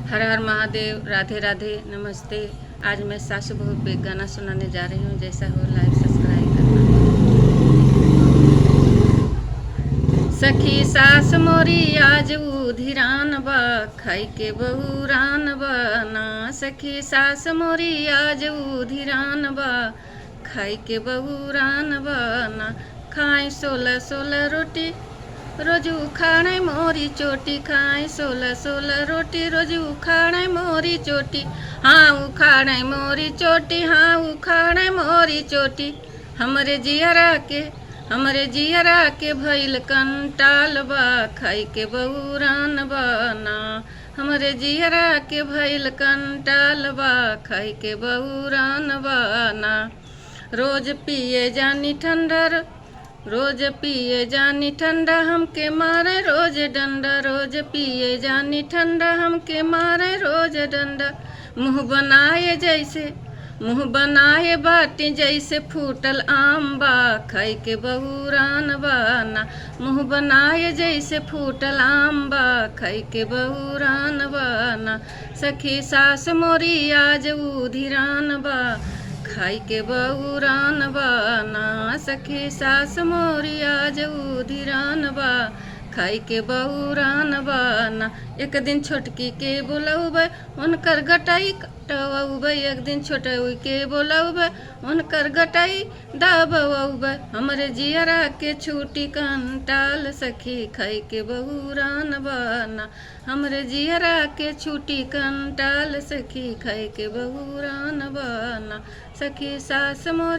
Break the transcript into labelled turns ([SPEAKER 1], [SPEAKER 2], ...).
[SPEAKER 1] हर हर महादेव, राधे राधे, नमस्ते। आज मैं सासू बहू पे गाना सुनाने जा रही हूँ। जैसा हो लाइक सब्सक्राइब करना। सखी सास मोरी आज उधिरान बा, खाई के बहुरान बना। सखी सास मोरी आज उधिरान बा, खाई के बहुरान बना। खाए 16 रोटी रोज उखाड़े मोरी चोटी, खाए 16 रोटी रोज उखाड़े मोरी चोटी। हाँ उखाड़े मोरी चोटी, हाँ उखाड़े मोरी चोटी। हमरे जियरा के भइल कंटाल बा, खाई के बहुरान बना। हमरे जियरा के भइल कंटाल बा, खाई के बहुरान बना। रोज पिए जानी ठंडा हमके मारे रोज डंडा। रोज पिए जानी ठंडा हमके मारे रोज डंडा। मुँह बनाए बाटी जैसे फूटल आम बा, खाई के बहुरान बना। मुँह बनाए जैसे फूटल आम बा, खाई के बहुरान बना। सखी सास मोरी आज उधिरान बा, खाई के बहुरान बना। सखी सास मोरी आज उधिरान बा, खाई के बहुरान बना। एक दिन छोटकी के बोलौबे उनकर गटाई कटवौबे। एक दिन छोटकी के बोलौबे उनकर गटाई दबौबे। हमरे जियरा के छूटी कंटाल, सखी खाई के बहुरान बना। हमरे जियरा के छूटी कंटाल, सखी खाई के बहुरान बना। सखी सास मोरी